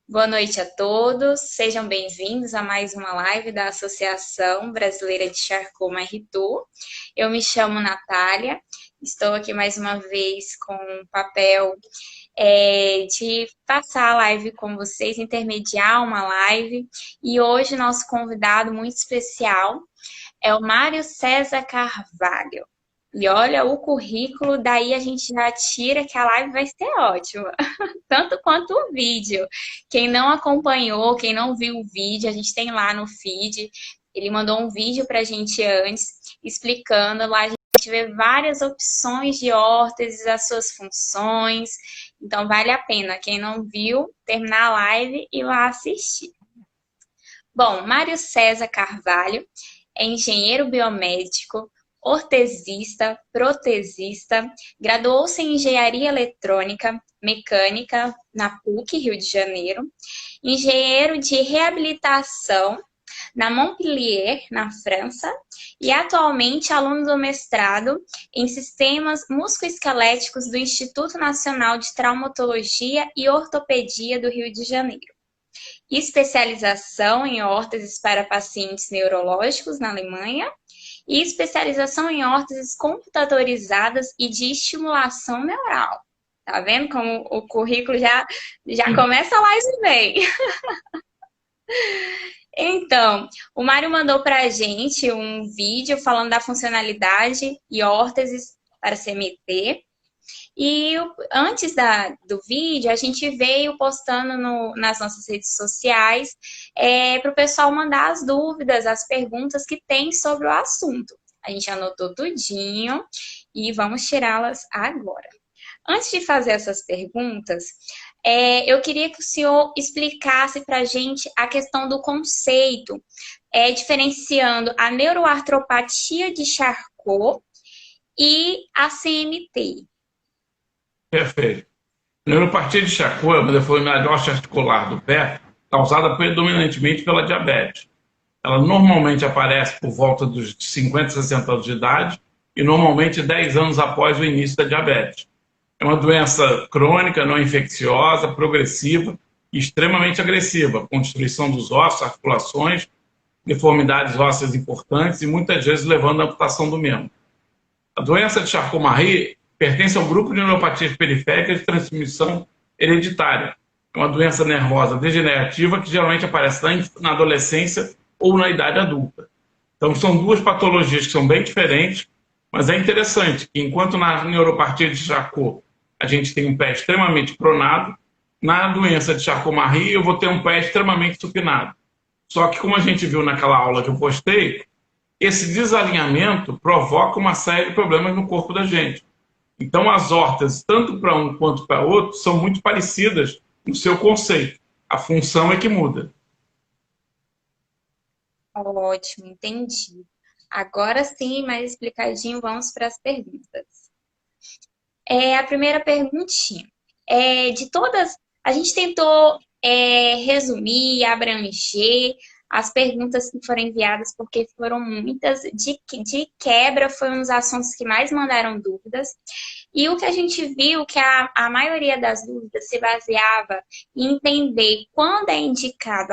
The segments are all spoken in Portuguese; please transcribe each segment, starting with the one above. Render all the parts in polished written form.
Boa noite a todos, sejam bem-vindos a mais uma live da Associação Brasileira de Charcot-Marie-Tooth. Eu me chamo Natália, estou aqui mais uma vez com o papel de passar a live com vocês, intermediar uma live. E hoje nosso convidado muito especial é o Mário César Carvalho. E olha o currículo, daí a gente já tira que a live vai ser ótima, tanto quanto o vídeo. Quem não acompanhou, quem não viu o vídeo, a gente tem lá no feed. Ele mandou um vídeo para a gente antes, explicando. Lá a gente vê várias opções de órteses, as suas funções. Então vale a pena, quem não viu, terminar a live e ir lá assistir. Bom, Mário César Carvalho é engenheiro biomédico, ortesista, protesista, graduou-se em engenharia eletrônica, mecânica na PUC, Rio de Janeiro, engenheiro de reabilitação na Montpellier, na França, e atualmente aluno do mestrado em sistemas musculoesqueléticos do Instituto Nacional de Traumatologia e Ortopedia do Rio de Janeiro. Especialização em órteses para pacientes neurológicos na Alemanha e especialização em órteses computadorizadas e de estimulação neural. Tá vendo como o currículo já começa lá e bem? Então, o Mário mandou para a gente um vídeo falando da funcionalidade e órteses para CMT. E antes do vídeo, a gente veio postando nas nossas redes sociais para o pessoal mandar as dúvidas, as perguntas que tem sobre o assunto. A gente anotou tudinho e vamos tirá-las agora. Antes de fazer essas perguntas, eu queria que o senhor explicasse para a gente a questão do conceito, diferenciando a neuroartropatia de Charcot e a CMT. Perfeito. Neuropatia de Charcot é uma deformidade osteoarticular do pé causada predominantemente pela diabetes. Ela normalmente aparece por volta dos 50, 60 anos de idade e normalmente 10 anos após o início da diabetes. É uma doença crônica, não infecciosa, progressiva e extremamente agressiva, com destruição dos ossos, articulações, deformidades ósseas importantes e muitas vezes levando à amputação do membro. A doença de Charcot-Marie pertence ao grupo de neuropatias periféricas de transmissão hereditária. É uma doença nervosa degenerativa que geralmente aparece na adolescência ou na idade adulta. Então, são duas patologias que são bem diferentes, mas é interessante que, enquanto na neuropatia de Charcot a gente tem um pé extremamente pronado, na doença de Charcot-Marie eu vou ter um pé extremamente supinado. Só que, como a gente viu naquela aula que eu postei, esse desalinhamento provoca uma série de problemas no corpo da gente. Então, as órteses, tanto para um quanto para outro, são muito parecidas no seu conceito. A função é que muda. Ótimo, entendi. Agora sim, mais explicadinho, vamos para as perguntas. A primeira perguntinha. De todas, a gente tentou resumir, abranger as perguntas que foram enviadas, porque foram muitas. De quebra, foi um dos assuntos que mais mandaram dúvidas. E o que a gente viu que a maioria das dúvidas se baseava em entender quando é indicado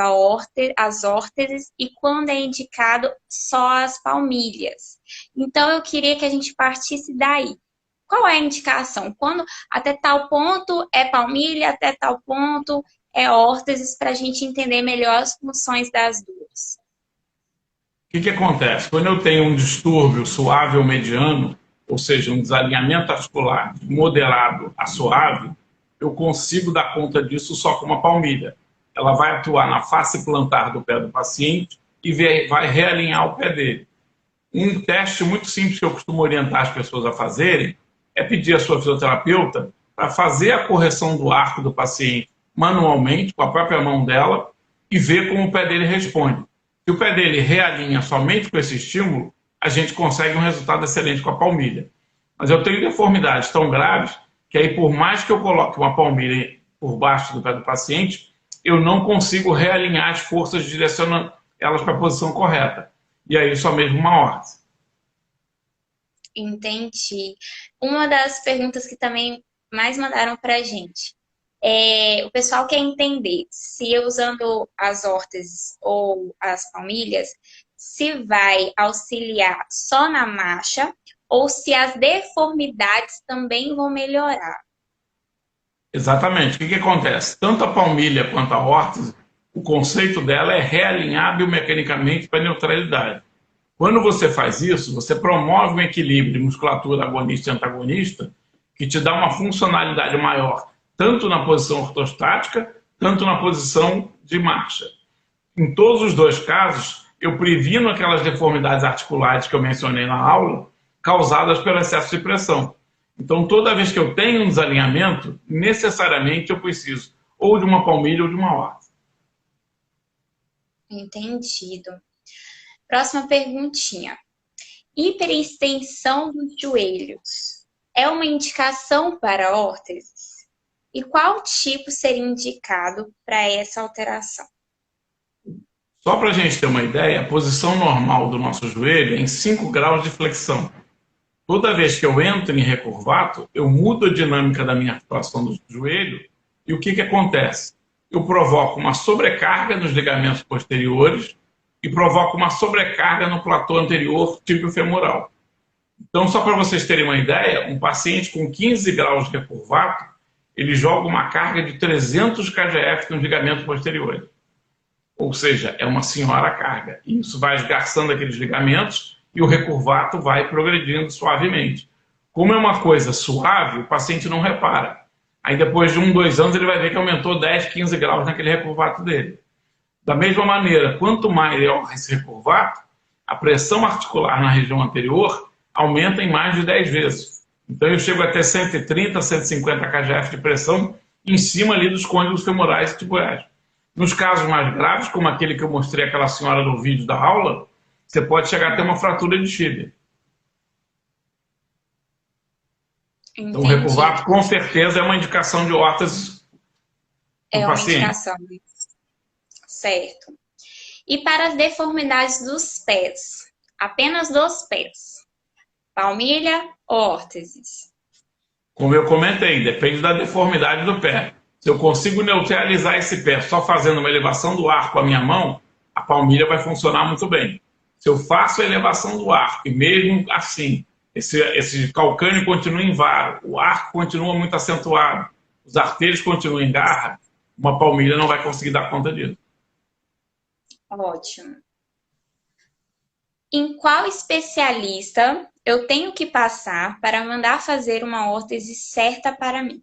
as órteses e quando é indicado só as palmilhas. Então, eu queria que a gente partisse daí. Qual é a indicação? Quando até tal ponto é palmilha, até tal ponto é órteses, para a gente entender melhor as funções das duas. O que acontece? Quando eu tenho um distúrbio suave ou mediano, ou seja, um desalinhamento articular moderado a suave, eu consigo dar conta disso só com uma palmilha. Ela vai atuar na face plantar do pé do paciente e vai realinhar o pé dele. Um teste muito simples que eu costumo orientar as pessoas a fazerem é pedir à sua fisioterapeuta para fazer a correção do arco do paciente manualmente, com a própria mão dela, e ver como o pé dele responde. Se o pé dele realinha somente com esse estímulo, a gente consegue um resultado excelente com a palmilha. Mas eu tenho deformidades tão graves que aí, por mais que eu coloque uma palmilha por baixo do pé do paciente, eu não consigo realinhar as forças direcionando elas para a posição correta. E aí só mesmo uma órtese. Entendi. Uma das perguntas que também mais mandaram para a gente. O pessoal quer entender se eu usando as órteses ou as palmilhas, se vai auxiliar só na marcha ou se as deformidades também vão melhorar. Exatamente. O que acontece? Tanto a palmilha quanto a órtese, o conceito dela é realinhar biomecanicamente para a neutralidade. Quando você faz isso, você promove um equilíbrio de musculatura agonista e antagonista que te dá uma funcionalidade maior, tanto na posição ortostática, tanto na posição de marcha. Em todos os dois casos, eu previno aquelas deformidades articulares que eu mencionei na aula, causadas pelo excesso de pressão. Então, toda vez que eu tenho um desalinhamento, necessariamente eu preciso ou de uma palmilha ou de uma órtese. Entendido. Próxima perguntinha. Hiperextensão dos joelhos é uma indicação para órteses? E qual tipo seria indicado para essa alteração? Só para a gente ter uma ideia, a posição normal do nosso joelho é em 5 graus de flexão. Toda vez que eu entro em recurvato, eu mudo a dinâmica da minha articulação do joelho e o que acontece? Eu provoco uma sobrecarga nos ligamentos posteriores e provoco uma sobrecarga no platô anterior tíbio-femoral. Então, só para vocês terem uma ideia, um paciente com 15 graus de recurvato, ele joga uma carga de 300 kgf nos ligamentos posteriores. Ou seja, é uma senhora carga. E isso vai esgarçando aqueles ligamentos e o recurvato vai progredindo suavemente. Como é uma coisa suave, o paciente não repara. Aí depois de 1, 2 anos ele vai ver que aumentou 10, 15 graus naquele recurvato dele. Da mesma maneira, quanto maior esse recurvato, a pressão articular na região anterior aumenta em mais de 10 vezes. Então eu chego até 130, 150 kgf de pressão em cima ali dos côndilos femorais e tibiais. Nos casos mais graves, como aquele que eu mostrei aquela senhora no vídeo da aula, você pode chegar a ter uma fratura de tíbia. Então, o recurvato, com certeza, é uma indicação de órtese no paciente. É uma indicação. Certo. E para as deformidades dos pés? Apenas dos pés. Palmilha ou órteses? Como eu comentei, depende da deformidade do pé. Se eu consigo neutralizar esse pé só fazendo uma elevação do arco com a minha mão, a palmilha vai funcionar muito bem. Se eu faço a elevação do arco e mesmo assim, esse calcâneo continua em varo, o arco continua muito acentuado, os artérios continuam em garra, uma palmilha não vai conseguir dar conta disso. Ótimo. Em qual especialista eu tenho que passar para mandar fazer uma órtese certa para mim?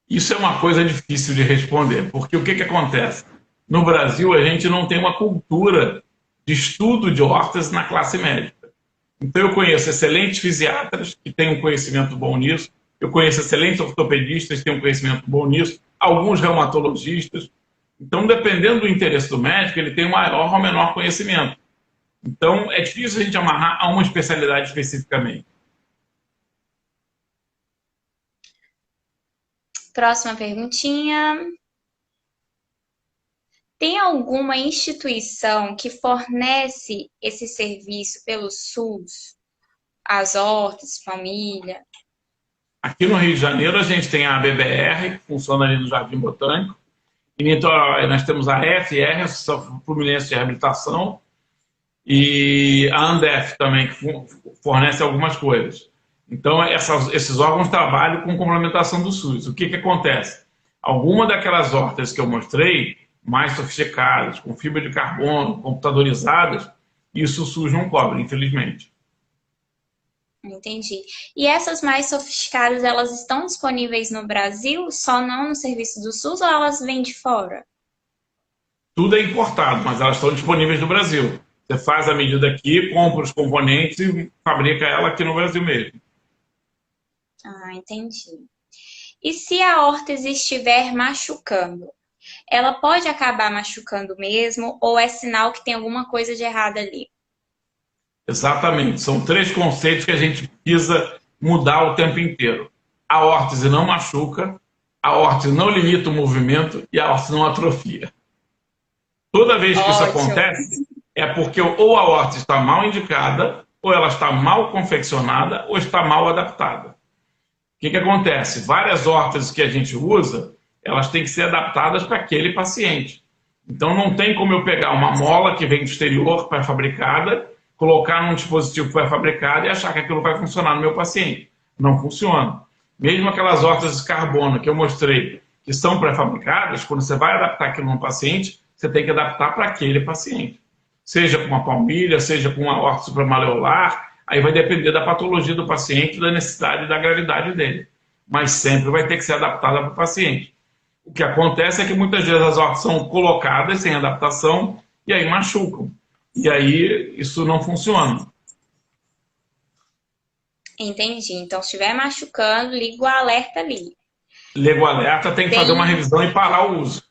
Isso é uma coisa difícil de responder, porque o que acontece? No Brasil, a gente não tem uma cultura de estudo de órtese na classe médica. Então, eu conheço excelentes fisiatras que têm um conhecimento bom nisso, eu conheço excelentes ortopedistas que têm um conhecimento bom nisso, alguns reumatologistas. Então, dependendo do interesse do médico, ele tem um maior ou menor conhecimento. Então, é difícil a gente amarrar a uma especialidade especificamente. Próxima perguntinha. Tem alguma instituição que fornece esse serviço pelo SUS? As órteses, palmilha? Aqui no Rio de Janeiro, a gente tem a ABBR, que funciona ali no Jardim Botânico. Em Niterói, nós temos a FR, Associação Fluminense de Reabilitação, e a Andef também, que fornece algumas coisas. Então, esses órgãos trabalham com complementação do SUS. O que acontece? Alguma daquelas órteses que eu mostrei, mais sofisticadas, com fibra de carbono, computadorizadas, isso o SUS não cobre, infelizmente. Entendi. E essas mais sofisticadas, elas estão disponíveis no Brasil, só não no serviço do SUS, ou elas vêm de fora? Tudo é importado, mas elas estão disponíveis no Brasil. Você faz a medida aqui, compra os componentes e fabrica ela aqui no Brasil mesmo. Ah, entendi. E se a órtese estiver machucando? Ela pode acabar machucando mesmo ou é sinal que tem alguma coisa de errado ali? Exatamente. São 3 conceitos que a gente precisa mudar o tempo inteiro. A órtese não machuca, a órtese não limita o movimento e a órtese não atrofia. Toda vez que isso acontece, é porque ou a órtese está mal indicada, ou ela está mal confeccionada, ou está mal adaptada. que acontece? Várias órteses que a gente usa, elas têm que ser adaptadas para aquele paciente. Então, não tem como eu pegar uma mola que vem do exterior pré-fabricada, colocar num dispositivo pré-fabricado e achar que aquilo vai funcionar no meu paciente. Não funciona. Mesmo aquelas órteses de carbono que eu mostrei, que são pré-fabricadas, quando você vai adaptar aquilo num paciente, você tem que adaptar para aquele paciente. Seja com uma palmilha, seja com uma órtese supramalleolar, aí vai depender da patologia do paciente, da necessidade e da gravidade dele. Mas sempre vai ter que ser adaptada para o paciente. O que acontece é que muitas vezes as órteses são colocadas sem adaptação e aí machucam. E aí isso não funciona. Entendi. Então, se estiver machucando, liga o alerta ali. Liga o alerta, tem que fazer uma revisão e parar o uso.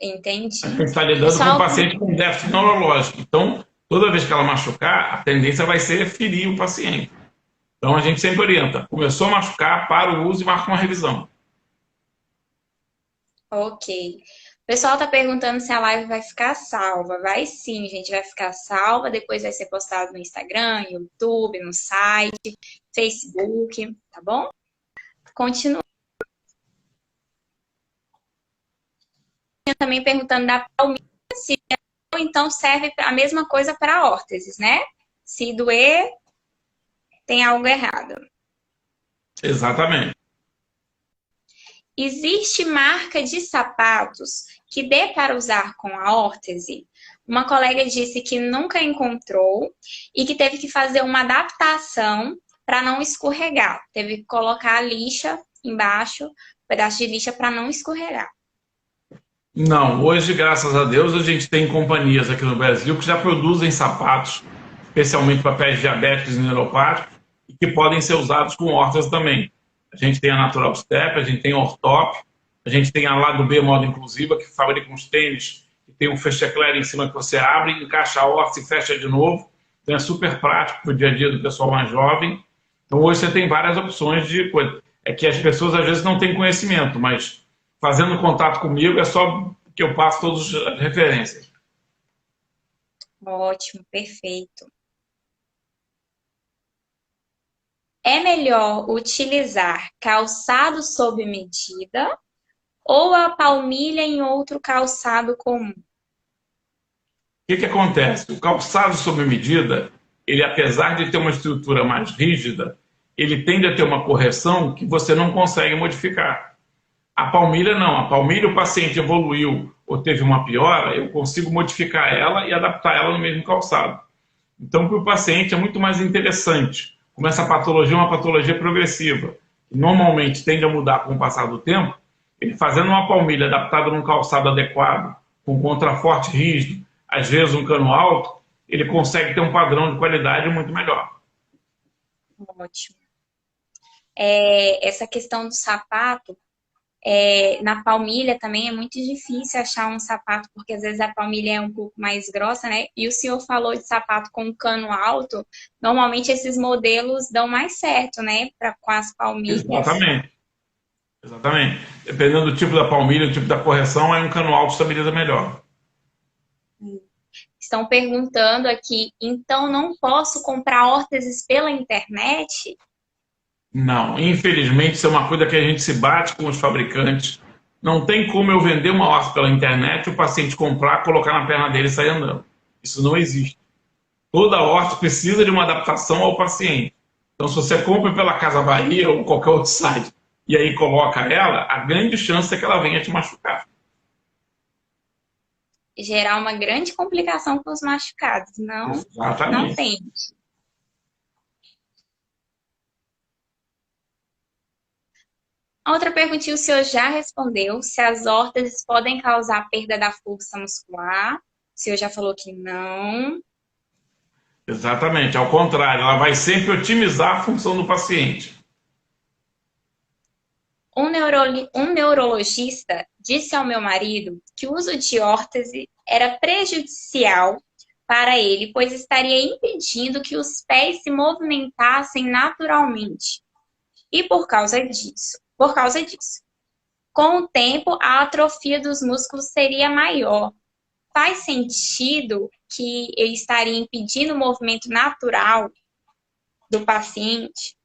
A Entendi. gente está lidando com um paciente com déficit neurológico. Então, toda vez que ela machucar, a tendência vai ser ferir o paciente. Então, a gente sempre orienta. Começou a machucar, para o uso e marca uma revisão. Ok. O pessoal está perguntando se a live vai ficar salva. Vai sim, gente, vai ficar salva. Depois vai ser postado no Instagram, YouTube, no site, Facebook, tá bom? Continua. Também perguntando da palmilha, se então serve a mesma coisa para órteses, né? Se doer, tem algo errado. Exatamente. Existe marca de sapatos que dê para usar com a órtese? Uma colega disse que nunca encontrou e que teve que fazer uma adaptação para não escorregar. Teve que colocar a lixa embaixo, um pedaço de lixa para não escorregar. Não, hoje, graças a Deus, a gente tem companhias aqui no Brasil que já produzem sapatos, especialmente para pés diabéticos e neuropáticos, e que podem ser usados com órtese também. A gente tem a Natural Step, a gente tem a Ortop, a gente tem a Lado B Moda Inclusiva, que fabrica uns tênis, que tem um fechecler em cima que você abre, encaixa a órtese e fecha de novo. Então é super prático para o dia a dia do pessoal mais jovem. Então hoje você tem várias opções de coisa. É que as pessoas às vezes não têm conhecimento, mas fazendo contato comigo é só que eu passo todas as referências. Ótimo, perfeito. É melhor utilizar calçado sob medida ou a palmilha em outro calçado comum? O que acontece? O calçado sob medida, ele apesar de ter uma estrutura mais rígida, ele tende a ter uma correção que você não consegue modificar. A palmilha não. A palmilha, o paciente evoluiu ou teve uma piora, eu consigo modificar ela e adaptar ela no mesmo calçado. Então, para o paciente é muito mais interessante. Como essa patologia é uma patologia progressiva, que normalmente tende a mudar com o passar do tempo, ele fazendo uma palmilha adaptada num calçado adequado, com contraforte rígido, às vezes um cano alto, ele consegue ter um padrão de qualidade muito melhor. Ótimo. Essa questão do sapato, na palmilha também é muito difícil achar um sapato, porque às vezes a palmilha é um pouco mais grossa, né? E o senhor falou de sapato com cano alto, normalmente esses modelos dão mais certo, né? Com as palmilhas. Exatamente. Exatamente. Dependendo do tipo da palmilha, do tipo da correção, aí um cano alto estabiliza melhor. Estão perguntando aqui, então não posso comprar órteses pela internet? Não, infelizmente isso é uma coisa que a gente se bate com os fabricantes. Não tem como eu vender uma órtese pela internet, o paciente comprar, colocar na perna dele e sair andando. Isso não existe. Toda órtese precisa de uma adaptação ao paciente. Então, se você compra pela Casa Bahia ou qualquer outro site e aí coloca ela, a grande chance é que ela venha te machucar. Gerar uma grande complicação com os machucados. Não, Exatamente. não tem. A outra perguntinha o senhor já respondeu, se as órteses podem causar perda da força muscular. O senhor já falou que não. Exatamente, ao contrário, ela vai sempre otimizar a função do paciente. Um neurologista disse ao meu marido que o uso de órtese era prejudicial para ele, pois estaria impedindo que os pés se movimentassem naturalmente. E por causa disso, com o tempo, a atrofia dos músculos seria maior. Faz sentido que eu estaria impedindo o movimento natural do paciente?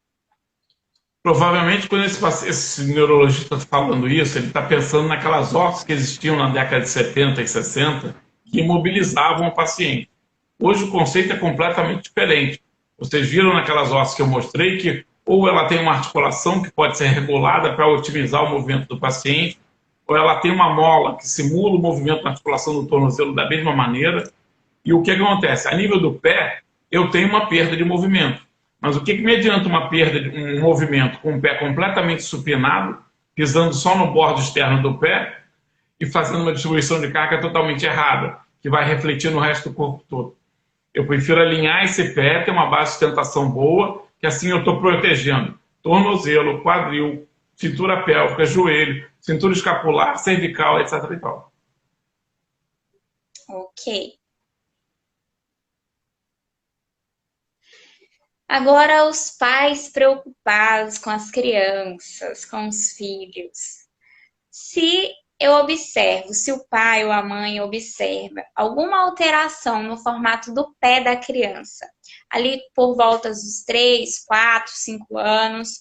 Provavelmente, quando esse neurologista está falando isso, ele está pensando naquelas órteses que existiam na década de 70 e 60 que imobilizavam o paciente. Hoje o conceito é completamente diferente. Vocês viram naquelas órteses que eu mostrei que ou ela tem uma articulação que pode ser regulada para otimizar o movimento do paciente, ou ela tem uma mola que simula o movimento da articulação do tornozelo da mesma maneira. E o que acontece? A nível do pé, eu tenho uma perda de movimento. Mas o que me adianta uma perda de um movimento com o pé completamente supinado, pisando só no bordo externo do pé e fazendo uma distribuição de carga totalmente errada, que vai refletir no resto do corpo todo? Eu prefiro alinhar esse pé, ter uma base de sustentação boa, que assim eu estou protegendo tornozelo, quadril, cintura pélvica, joelho, cintura escapular, cervical, etc. e tal. Ok. Agora, os pais preocupados com as crianças, com os filhos. Se eu observo, se o pai ou a mãe observa alguma alteração no formato do pé da criança, ali por volta dos 3, 4, 5 anos,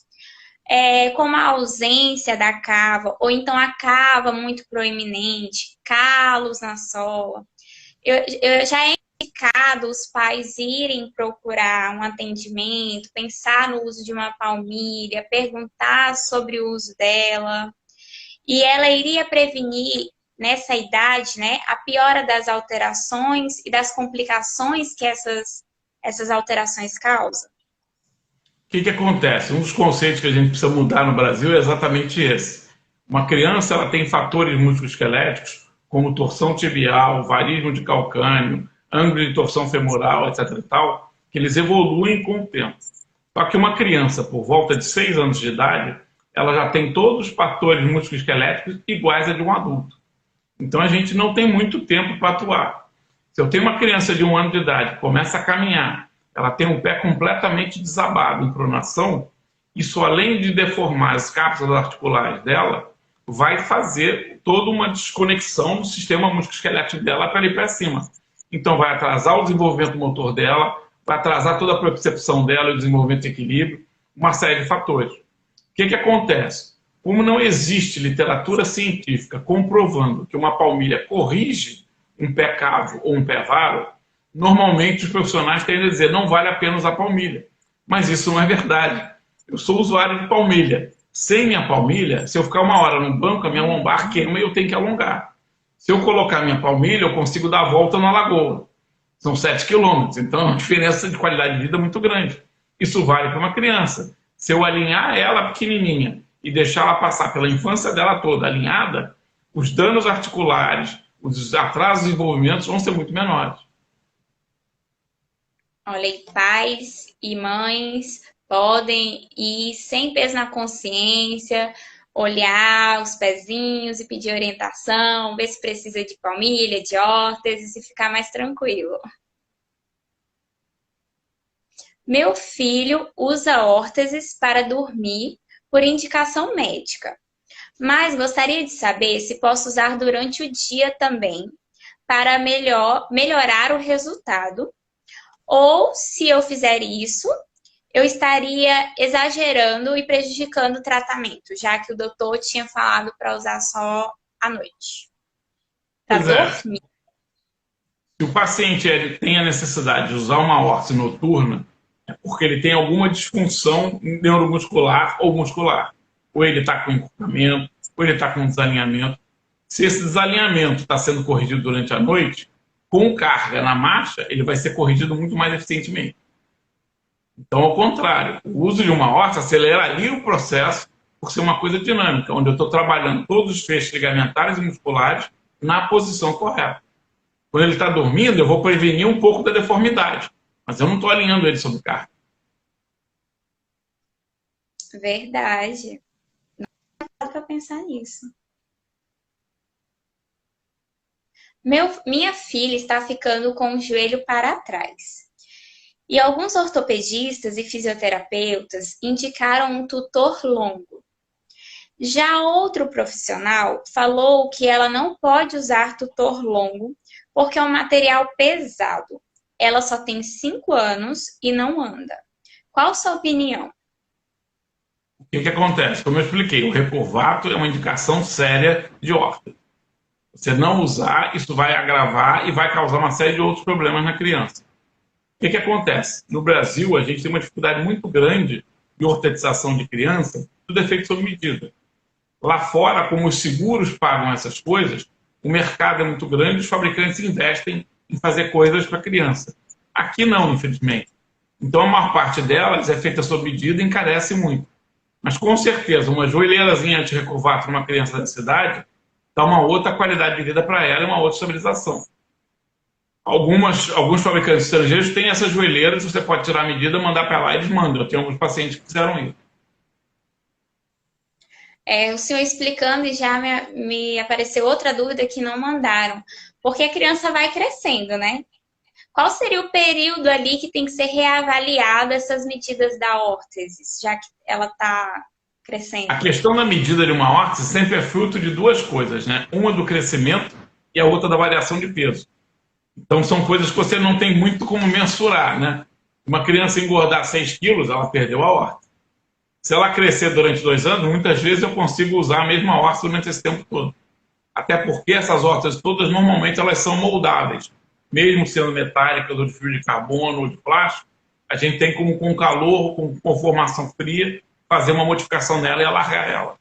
como a ausência da cava, ou então a cava muito proeminente, calos na sola, eu já é indicado os pais irem procurar um atendimento, pensar no uso de uma palmilha, perguntar sobre o uso dela. E ela iria prevenir, nessa idade, né, a piora das alterações e das complicações que essas alterações causam. O que acontece? Um dos conceitos que a gente precisa mudar no Brasil é exatamente esse. Uma criança ela tem fatores musculoesqueléticos, como torção tibial, varismo de calcânio, ângulo de torção femoral, etc. e tal, que eles evoluem com o tempo. Só que uma criança, por volta de 6 anos de idade, ela já tem todos os fatores musculoesqueléticos iguais a de um adulto. Então a gente não tem muito tempo para atuar. Se eu tenho uma criança de 1 ano de idade que começa a caminhar, ela tem um pé completamente desabado em pronação, isso além de deformar as cápsulas articulares dela, vai fazer toda uma desconexão do sistema musculoesquelético dela para ir para cima. Então vai atrasar o desenvolvimento motor dela, vai atrasar toda a percepção dela e o desenvolvimento de equilíbrio, uma série de fatores. O que acontece? Como não existe literatura científica comprovando que uma palmilha corrige um pé cavo ou um pé varo, normalmente os profissionais tendem a dizer não vale a pena usar palmilha. Mas isso não é verdade. Eu sou usuário de palmilha. Sem minha palmilha, se eu ficar 1 hora no banco, a minha lombar queima e eu tenho que alongar. Se eu colocar minha palmilha, eu consigo dar a volta na lagoa. São 7 quilômetros, então é uma diferença de qualidade de vida muito grande. Isso vale para uma criança. Se eu alinhar ela pequenininha e deixar ela passar pela infância dela toda alinhada, os danos articulares, os atrasos de desenvolvimento vão ser muito menores. Olha, e pais e mães podem ir sem peso na consciência, olhar os pezinhos e pedir orientação, ver se precisa de palmilha, de órteses e ficar mais tranquilo. Meu filho usa órteses para dormir por indicação médica, mas gostaria de saber se posso usar durante o dia também para melhorar o resultado, ou se eu fizer isso, eu estaria exagerando e prejudicando o tratamento, já que o doutor tinha falado para usar só à noite. Para dormir. Se o paciente tem a necessidade de usar uma órtese noturna, é porque ele tem alguma disfunção neuromuscular ou muscular. Ou ele está com encurtamento, ou ele está com desalinhamento. Se esse desalinhamento está sendo corrigido durante a noite, com carga na marcha, ele vai ser corrigido muito mais eficientemente. Então, ao contrário, o uso de uma órtese aceleraria o processo por ser uma coisa dinâmica, onde eu estou trabalhando todos os feixes ligamentares e musculares na posição correta. Quando ele está dormindo, eu vou prevenir um pouco da deformidade, mas eu não estou alinhando ele sob carga. Verdade. Não dá para pensar nisso. Minha filha está ficando com o joelho para trás. E alguns ortopedistas e fisioterapeutas indicaram um tutor longo. Já outro profissional falou que ela não pode usar tutor longo porque é um material pesado. Ela só tem 5 anos e não anda. Qual sua opinião? O que acontece? Como eu expliquei, o recurvato é uma indicação séria de horta. Você não usar, isso vai agravar e vai causar uma série de outros problemas na criança. O que acontece? No Brasil, a gente tem uma dificuldade muito grande de hortetização de criança, tudo é feito sob medida. Lá fora, como os seguros pagam essas coisas, o mercado é muito grande, os fabricantes investem em fazer coisas para a criança. Aqui não, infelizmente. Então, a maior parte delas é feita sob medida e encarece muito. Mas, com certeza, uma joelheirazinha anti-recurvato numa criança da cidade dá uma outra qualidade de vida para ela e uma outra estabilização. Alguns fabricantes estrangeiros têm essas joelheiras, você pode tirar a medida, mandar para lá e eles mandam. Eu tenho alguns pacientes que fizeram isso. O senhor explicando e já me apareceu outra dúvida que não mandaram. Porque a criança vai crescendo, né? Qual seria o período ali que tem que ser reavaliado essas medidas da órtese, já que ela está crescendo? A questão da medida de uma órtese sempre é fruto de duas coisas, né? Uma do crescimento e a outra da variação de peso. Então, são coisas que você não tem muito como mensurar, né? Uma criança engordar 6 quilos, ela perdeu a órtese. Se ela crescer durante 2 anos, muitas vezes eu consigo usar a mesma órtese durante esse tempo todo. Até porque essas órteses todas, normalmente, elas são moldáveis. Mesmo sendo metálicas, ou de fibra de carbono, ou de plástico, a gente tem como, com calor, com conformação fria, fazer uma modificação nela e alargar ela.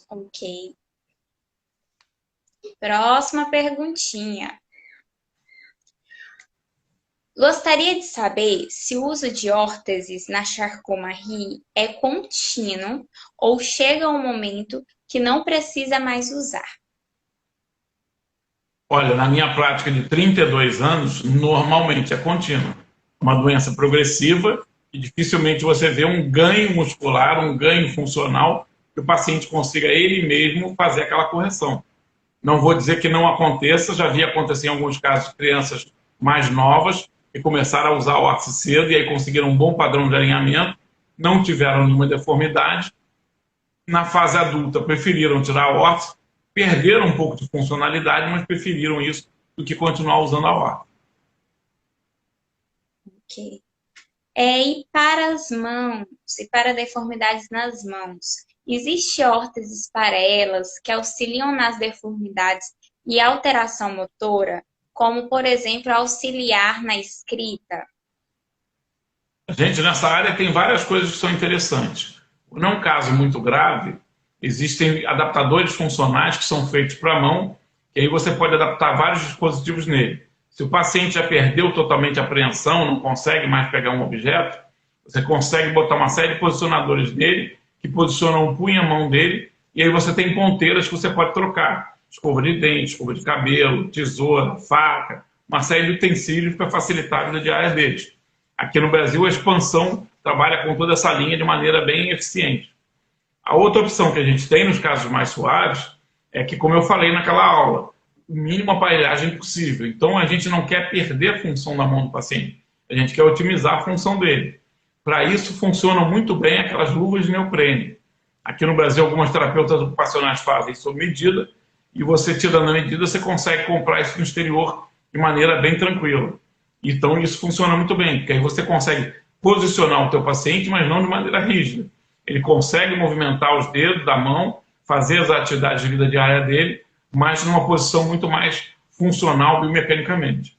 Ok. Próxima perguntinha. Gostaria de saber se o uso de órteses na Charcot-Marie é contínuo ou chega um momento que não precisa mais usar. Olha, na minha prática de 32 anos, normalmente é contínua. Uma doença progressiva e dificilmente você vê um ganho muscular, um ganho funcional, que o paciente consiga ele mesmo fazer aquela correção. Não vou dizer que não aconteça, já vi acontecer em alguns casos de crianças mais novas que começaram a usar o órtese cedo e aí conseguiram um bom padrão de alinhamento, não tiveram nenhuma deformidade. Na fase adulta, preferiram tirar a órtese, perderam um pouco de funcionalidade, mas preferiram isso do que continuar usando a órtese. Ok. E para as mãos, e para deformidades nas mãos, existe órteses para elas que auxiliam nas deformidades e alteração motora, como, por exemplo, auxiliar na escrita? A gente, nessa área, tem várias coisas que são interessantes. Não é um caso muito grave, existem adaptadores funcionais que são feitos para a mão, e aí você pode adaptar vários dispositivos nele. Se o paciente já perdeu totalmente a apreensão, não consegue mais pegar um objeto, você consegue botar uma série de posicionadores nele, que posicionam o punho e a mão dele, e aí você tem ponteiras que você pode trocar. Escova de dente, escova de cabelo, tesoura, faca, uma série de utensílios para facilitar a vida diária deles. Aqui no Brasil, a expansão trabalha com toda essa linha de maneira bem eficiente. A outra opção que a gente tem nos casos mais suaves é que, como eu falei naquela aula, o mínimo aparelhagem possível. Então, a gente não quer perder a função da mão do paciente, a gente quer otimizar a função dele. Para isso, funcionam muito bem aquelas luvas de neoprene. Aqui no Brasil, algumas terapeutas ocupacionais fazem sob medida, e você, tirando a medida, você consegue comprar isso no exterior de maneira bem tranquila. Então, isso funciona muito bem, porque aí você consegue posicionar o teu paciente, mas não de maneira rígida. Ele consegue movimentar os dedos da mão, fazer as atividades de vida diária dele, mas numa posição muito mais funcional biomecanicamente.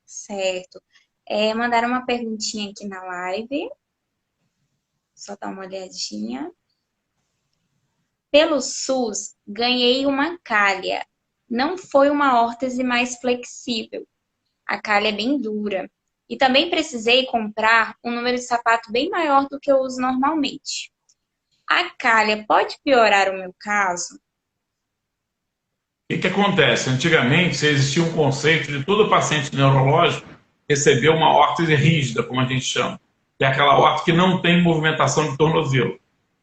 Certo. Mandaram uma perguntinha aqui na live. Só dar uma olhadinha. Pelo SUS, ganhei uma calha. Não foi uma órtese mais flexível. A calha é bem dura. E também precisei comprar um número de sapato bem maior do que eu uso normalmente. A calha pode piorar o meu caso? O que acontece? Antigamente, existia um conceito de todo paciente neurológico receber uma órtese rígida, como a gente chama, que é aquela órtese que não tem movimentação de tornozelo.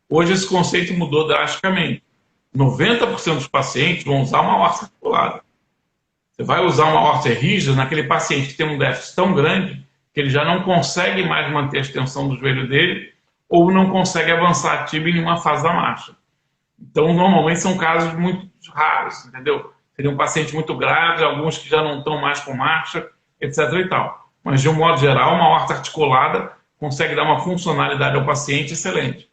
Hoje esse conceito mudou drasticamente. 90% dos pacientes vão usar uma órtese articulada. Você vai usar uma órtese rígida naquele paciente que tem um déficit tão grande que ele já não consegue mais manter a extensão do joelho dele ou não consegue avançar a tíbia em uma fase da marcha. Então, normalmente são casos muito raros, entendeu? Seria um paciente muito grave, alguns que já não estão mais com marcha, etc. e tal. Mas, de um modo geral, uma órtese articulada consegue dar uma funcionalidade ao paciente excelente.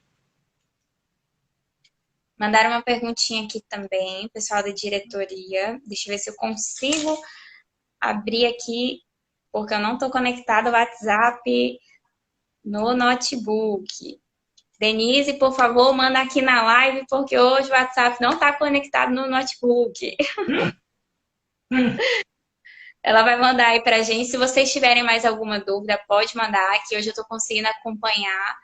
Mandaram uma perguntinha aqui também, pessoal da diretoria. Deixa eu ver se eu consigo abrir aqui, porque eu não estou conectada ao WhatsApp no notebook. Denise, por favor, manda aqui na live, porque hoje o WhatsApp não está conectado no notebook. Ela vai mandar aí pra gente. Se vocês tiverem mais alguma dúvida, pode mandar, que hoje eu estou conseguindo acompanhar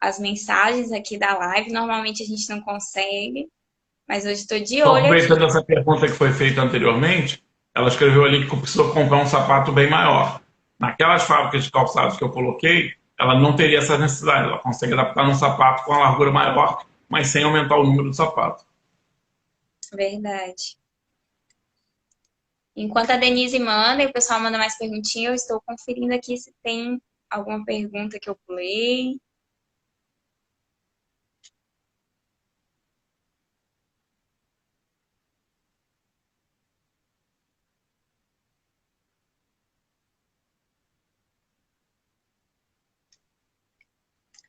as mensagens aqui da live. Normalmente a gente não consegue, mas hoje estou de Só olho aqui. aproveitando essa pergunta que foi feita anteriormente, ela escreveu ali que precisou comprar um sapato bem maior. Naquelas fábricas de calçados que eu coloquei, ela não teria essa necessidade. Ela consegue adaptar um sapato com a largura maior, mas sem aumentar o número do sapato. Verdade. Enquanto a Denise manda e o pessoal manda mais perguntinhas, eu estou conferindo aqui se tem alguma pergunta que eu pulei.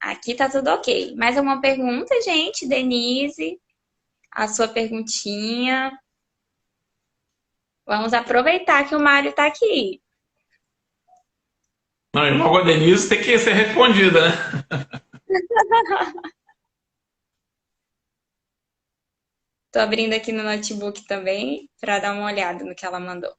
Aqui tá tudo ok. Mais alguma pergunta, gente? Denise, a sua perguntinha. Vamos aproveitar que o Mário tá aqui. Não, e logo a Denise tem que ser respondida, né? Tô abrindo aqui no notebook também para dar uma olhada no que ela mandou.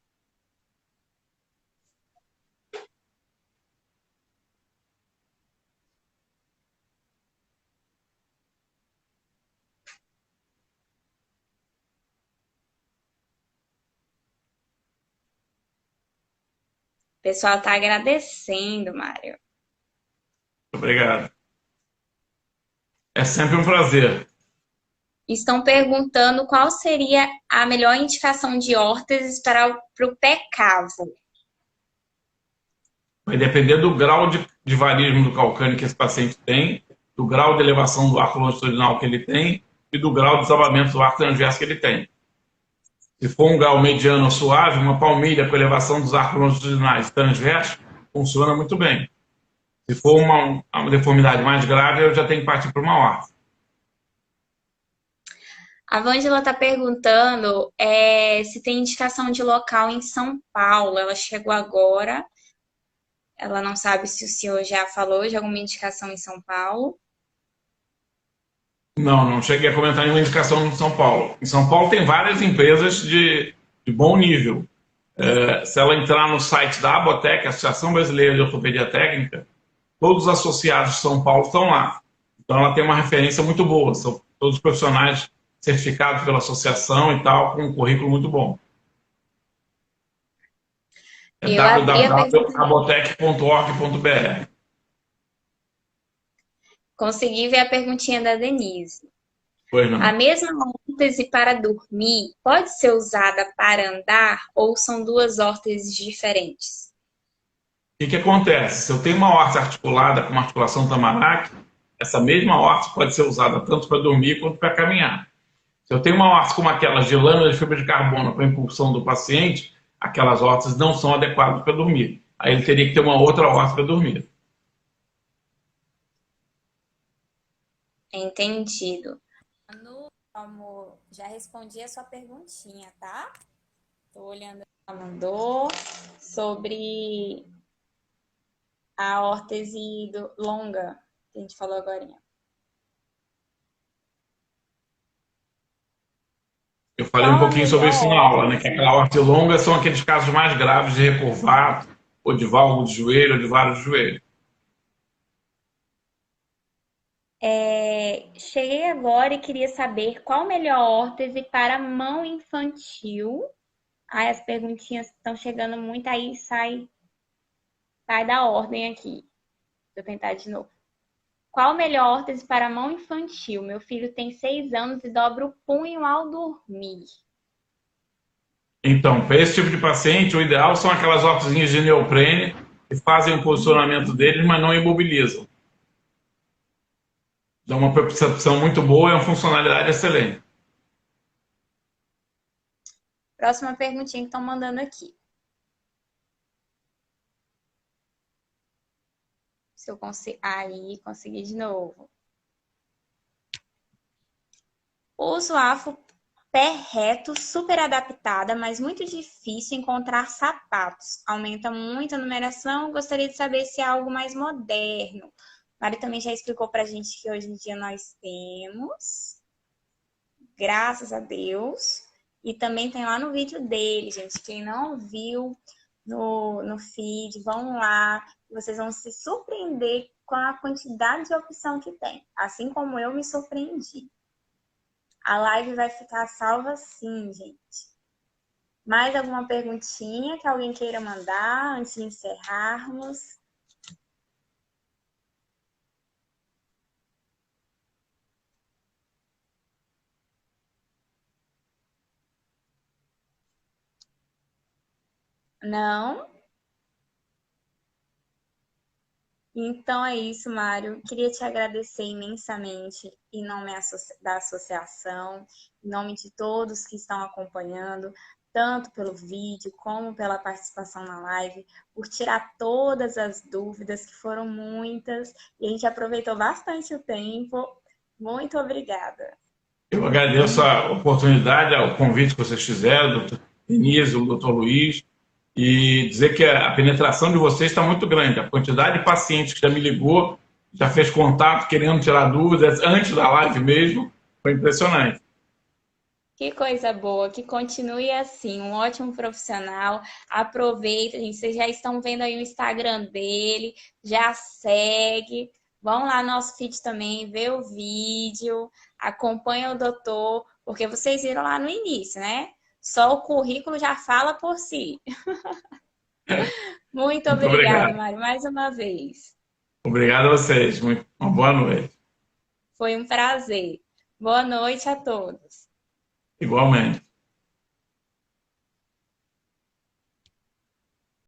O pessoal tá agradecendo, Mário. Obrigado. É sempre um prazer. Estão perguntando qual seria a melhor indicação de órteses para o pé cavo. Vai depender do grau de varismo do calcâneo que esse paciente tem, do grau de elevação do arco longitudinal que ele tem e do grau de desabamento do arco transverso que ele tem. Se for um grau mediano ou suave, uma palmilha com elevação dos arcos longitudinais transversos funciona muito bem. Se for uma deformidade mais grave, eu já tenho que partir para uma órtese. A Vângela está perguntando se tem indicação de local em São Paulo. Ela chegou agora. Ela não sabe se o senhor já falou de alguma indicação em São Paulo. Não cheguei a comentar nenhuma indicação em São Paulo. Em São Paulo tem várias empresas de bom nível. Se ela entrar no site da Abotec, Associação Brasileira de Ortopedia Técnica, todos os associados de São Paulo estão lá. Então ela tem uma referência muito boa. São todos profissionais certificados pela associação e tal, com um currículo muito bom. É Eu abri a pergunta. www.abotec.org.br. Consegui ver a perguntinha da Denise. Pois não. A mesma órtese para dormir pode ser usada para andar ou são duas órteses diferentes? O que acontece? Se eu tenho uma órtese articulada com uma articulação Tamarack, essa mesma órtese pode ser usada tanto para dormir quanto para caminhar. Se eu tenho uma órtese como aquelas de lâmina de fibra de carbono para impulsão do paciente, aquelas órteses não são adequadas para dormir. Aí ele teria que ter uma outra órtese para dormir. Entendido. Como já respondi a sua perguntinha, tá? Tô olhando o que ela mandou sobre a órtese longa, que a gente falou agora. Eu falei um Qual a pouquinho sobre melhor isso na aula, né? Que órtese? aquela órtese longa são aqueles casos mais graves de recurvato, ou de válvula de joelho, ou de vara de joelho. Cheguei agora e queria saber qual a melhor órtese para mão infantil. Ai, as perguntinhas estão chegando muito, aí sai da ordem aqui. Vou tentar de novo. Qual a melhor órtese para mão infantil? Meu filho tem 6 anos e dobra o punho ao dormir. Então, para esse tipo de paciente, o ideal são aquelas órteses de neoprene que fazem o posicionamento deles, mas não imobilizam. Dá uma percepção muito boa e uma funcionalidade excelente. Próxima perguntinha que estão mandando aqui. Se eu consigo. Aí, consegui de novo. Uso afro pé reto, super adaptada, mas muito difícil encontrar sapatos. Aumenta muito a numeração. Gostaria de saber se é algo mais moderno. Mário também já explicou pra gente que hoje em dia nós temos, graças a Deus. E também tem lá no vídeo dele, gente. Quem não viu no feed, vão lá. Vocês vão se surpreender com a quantidade de opção que tem. Assim como eu me surpreendi. A live vai ficar salva sim, gente. Mais alguma perguntinha que alguém queira mandar antes de encerrarmos? Não? Então é isso, Mário. Queria te agradecer imensamente em nome da associação, em nome de todos que estão acompanhando, tanto pelo vídeo como pela participação na live, por tirar todas as dúvidas, que foram muitas, e a gente aproveitou bastante o tempo. Muito obrigada. Eu agradeço a oportunidade, o convite que vocês fizeram, o doutor Denise, o doutor Luiz, e dizer que a penetração de vocês está muito grande. A quantidade de pacientes que já me ligou, já fez contato, querendo tirar dúvidas, antes da live mesmo, foi impressionante. Que coisa boa, que continue assim, um ótimo profissional. Aproveita, gente, vocês já estão vendo aí o Instagram dele, já segue. Vão lá no nosso feed também, vê o vídeo, acompanha o doutor, porque vocês viram lá no início, né? Só o currículo já fala por si. Muito Muito obrigada, obrigado. Mário, mais uma vez. Obrigado a vocês. Uma boa noite. Foi um prazer. Boa noite a todos. Igualmente.